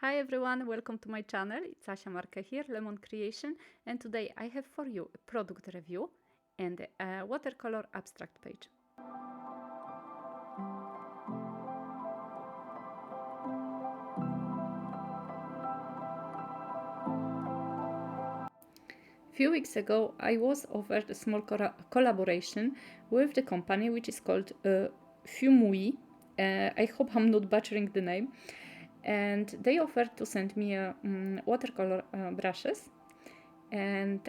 Hi everyone, welcome to my channel. It's Asia Marquet here, Lemon Creation, and today I have for you a product review and a watercolor abstract page. A few weeks ago I was offered a small collaboration with the company which is called Fumuui. I hope I'm not butchering the name. And they offered to send me watercolor brushes, and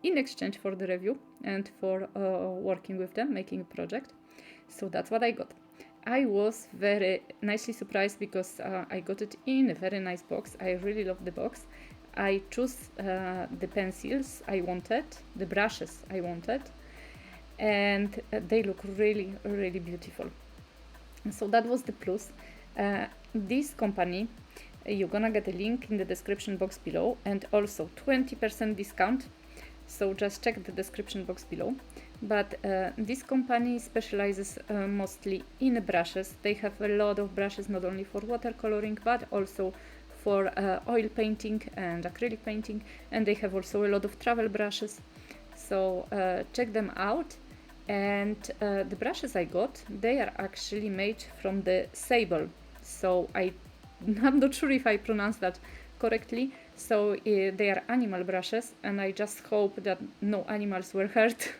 in exchange for the review and for working with them, making a project. So that's what I got. I was very nicely surprised because I got it in a very nice box. I really love the box. I chose the pencils I wanted, the brushes I wanted, and they look really, really beautiful. So that was the plus. This company, you're gonna get a link in the description box below, and also 20% discount, so just check the description box below. But this company specializes mostly in brushes. They have a lot of brushes, not only for watercoloring but also for oil painting and acrylic painting, and they have also a lot of travel brushes, so check them out. And the brushes I got, they are actually made from the sable, so I'm not sure if I pronounced that correctly. So they are animal brushes, and I just hope that no animals were hurt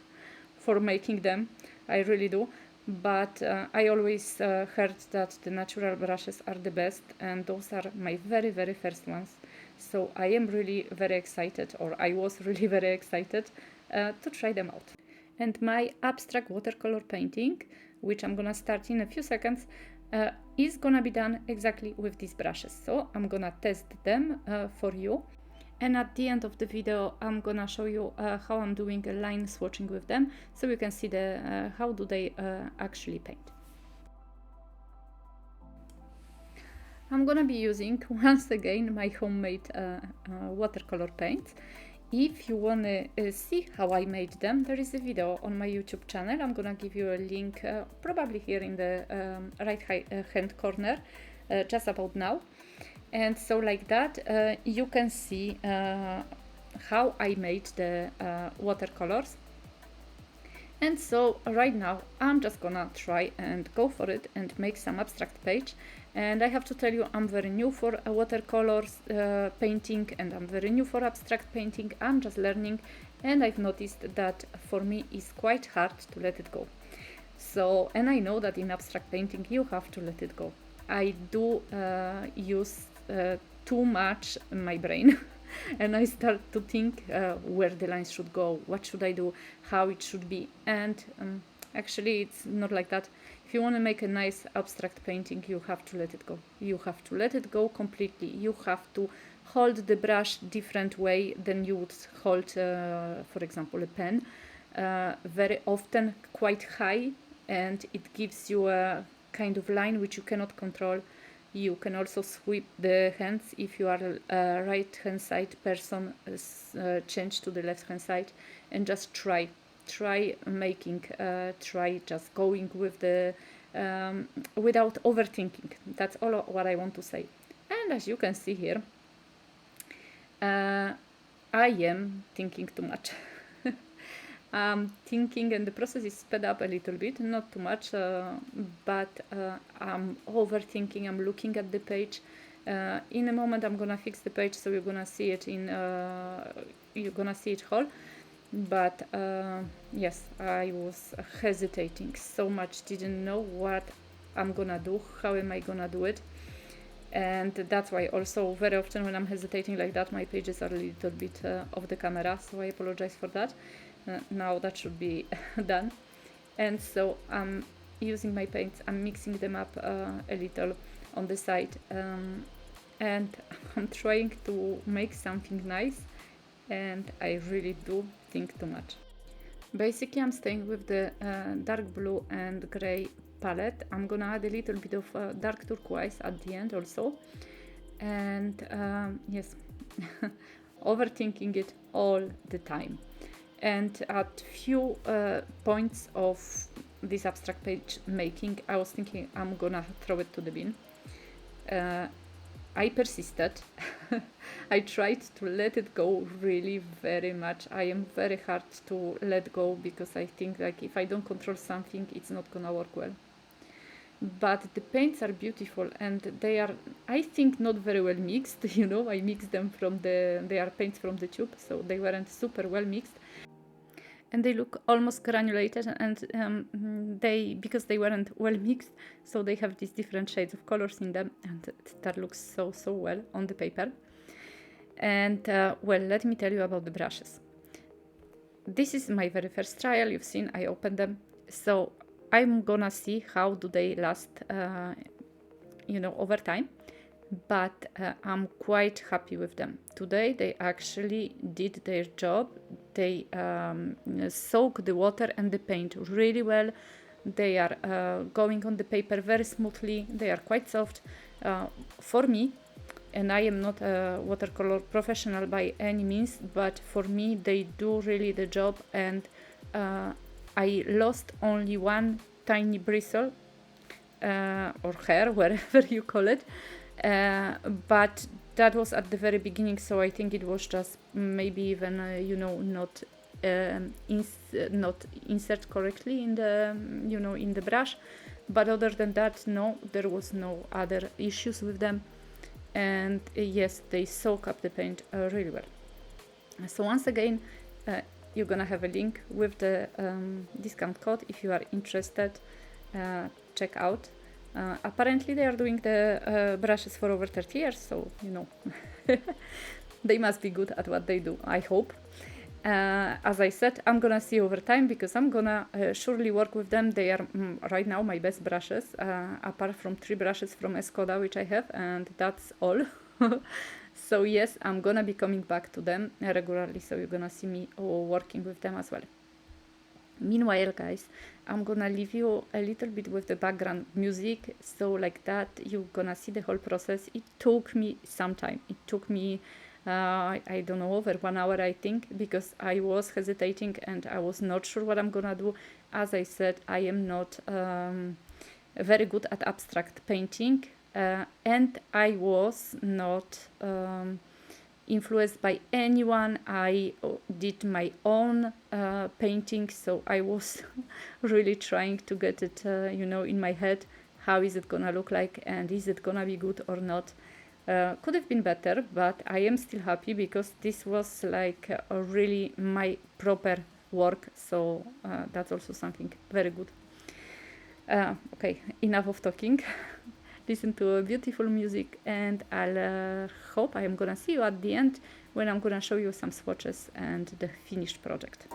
for making them. I really do. But I always heard that the natural brushes are the best, and those are my very, very first ones. So I am really very excited, or I was really very excited to try them out. And my abstract watercolor painting, which I'm gonna start in a few seconds, is gonna be done exactly with these brushes. So I'm gonna test them for you. And at the end of the video, I'm gonna show you how I'm doing a line swatching with them, so you can see how do they actually paint. I'm gonna be using once again my homemade watercolor paints. If you wanna see how I made them, there is a video on my YouTube channel. I'm gonna give you a link probably here in the right hand corner, just about now. And so like that, you can see how I made the watercolors. And so right now I'm just gonna try and go for it and make some abstract page. And I have to tell you, I'm very new for watercolors painting, and I'm very new for abstract painting. I'm just learning, and I've noticed that for me it's quite hard to let it go. So, and I know that in abstract painting you have to let it go. I do use too much my brain. And I start to think where the lines should go, what should I do, how it should be. And actually it's not like that. If you want to make a nice abstract painting, you have to let it go. You have to let it go completely. You have to hold the brush different way than you would hold, for example, a pen. Very often quite high, and it gives you a kind of line which you cannot control. You can also sweep the hands. If you are a right hand side person, change to the left hand side and just try making, try just going with the without overthinking. That's all what I want to say. And as you can see here, I am thinking too much. I'm thinking, and the process is sped up a little bit, not too much, but I'm overthinking. I'm looking at the page. In a moment I'm gonna fix the page, so you're gonna see it whole. But yes, I was hesitating so much, didn't know what I'm gonna do, how am I gonna do it. And that's why also very often when I'm hesitating like that, my pages are a little bit off the camera, so I apologize for that. Now that should be done. And so I'm using my paints, I'm mixing them up a little on the side, and I'm trying to make something nice, and I really do think too much. Basically I'm staying with the dark blue and gray palette. I'm gonna add a little bit of dark turquoise at the end also, and yes, overthinking it all the time. And at few points of this abstract page making, I was thinking I'm gonna throw it to the bin. I persisted. I tried to let it go really very much. I am very hard to let go because I think like if I don't control something, it's not gonna work well. But the paints are beautiful and they are, I think, not very well mixed. You know, I mixed them they are paints from the tube, so they weren't super well mixed. And they look almost granulated, and because they weren't well mixed, so they have these different shades of colors in them, and that looks so well on the paper. And well, let me tell you about the brushes. This is my very first trial. You've seen I opened them, so I'm gonna see how do they last, you know, over time. But I'm quite happy with them. Today they actually did their job. They soak the water and the paint really well. They are going on the paper very smoothly. They are quite soft. For me, and I am not a watercolor professional by any means, but for me they do really the job, and I lost only one tiny bristle or hair, whatever you call it. But that was at the very beginning, so I think it was just maybe even you know, not insert correctly in the you know, in the brush. But other than that, no, there was no other issues with them. And yes, they soak up the paint really well. So once again, you're gonna have a link with the discount code if you are interested. Check out. Apparently they are doing the brushes for over 30 years, so you know, they must be good at what they do, I hope. As I said, I'm gonna see over time, because I'm gonna surely work with them. They are right now my best brushes, apart from 3 brushes from Escoda which I have, and that's all. So yes, I'm gonna be coming back to them regularly, so you're gonna see me working with them as well. Meanwhile, guys, I'm gonna leave you a little bit with the background music, so like that you're gonna see the whole process. It took me some time. It took me I don't know, over 1 hour, I think, because I was hesitating and I was not sure what I'm gonna do. As I said, I am not very good at abstract painting, and I was not influenced by anyone. I did my own painting, so I was really trying to get it, you know, in my head. How is it gonna look like, and is it gonna be good or not? Could have been better, but I am still happy because this was like really my proper work, so that's also something very good. Okay, enough of talking. Listen to a beautiful music, and I'll hope I am gonna see you at the end when I'm gonna show you some swatches and the finished project.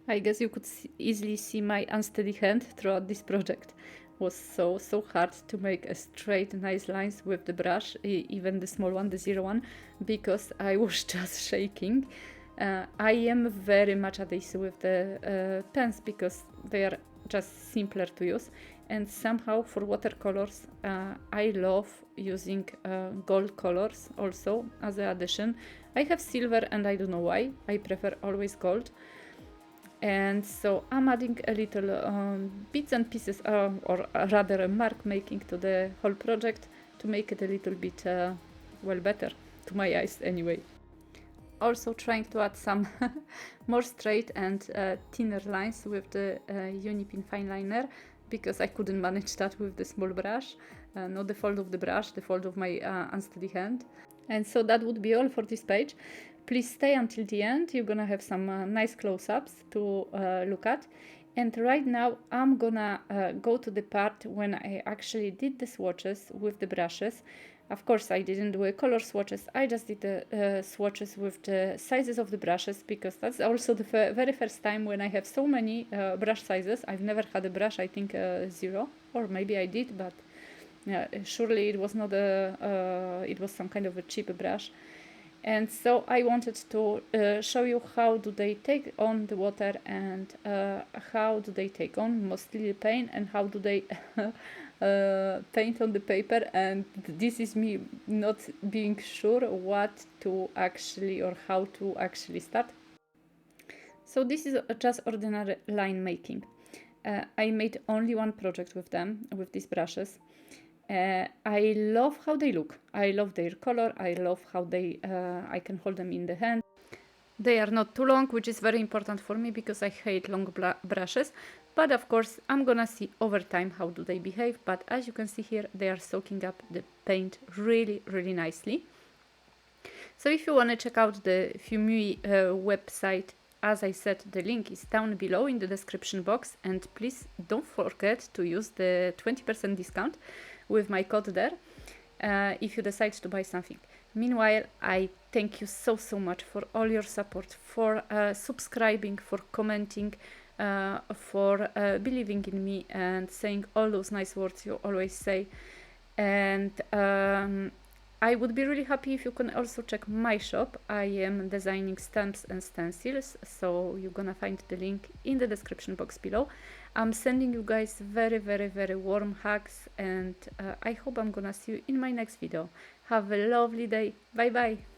I guess you could easily see my unsteady hand throughout this project. It was so hard to make a straight nice lines with the brush, even the small one, the 01, because I was just shaking. I am very much at ease with the pens because they are just simpler to use, and somehow for watercolors I love using gold colors also as an addition. I have silver and I don't know why, I prefer always gold. And so I'm adding a little bits and pieces, or rather a mark making to the whole project to make it a little bit, well, better to my eyes anyway. Also trying to add some more straight and thinner lines with the Uni Pin fine liner, because I couldn't manage that with the small brush, not the fold of the brush, the fold of my unsteady hand. And so that would be all for this page. Please stay until the end, you're gonna have some nice close-ups to look at. And right now I'm gonna go to the part when I actually did the swatches with the brushes. Of course I didn't do a color swatches, I just did the swatches with the sizes of the brushes, because that's also the very first time when I have so many brush sizes. I've never had a brush, I think 0, or maybe I did, but surely it was not it was some kind of a cheap brush. And so I wanted to show you how do they take on the water, and how do they take on mostly the paint, and how do they paint on the paper. And this is me not being sure what to actually, or how to actually start. So this is just ordinary line making. I made only one project with them, with these brushes. I love how they look. I love their color. I love how they I can hold them in the hand. They are not too long, which is very important for me because I hate long brushes. But of course, I'm gonna see over time how do they behave. But as you can see here, they are soaking up the paint really, really nicely. So if you want to check out the Fumuui website, as I said, the link is down below in the description box. And please don't forget to use the 20% discount with my code there if you decide to buy something. Meanwhile, I thank you so much for all your support, for subscribing, for commenting, for believing in me and saying all those nice words you always say. And I would be really happy if you can also check my shop. I am designing stamps and stencils, so you're gonna find the link in the description box below. I'm sending you guys very warm hugs, and I hope I'm gonna see you in my next video. Have a lovely day. Bye bye.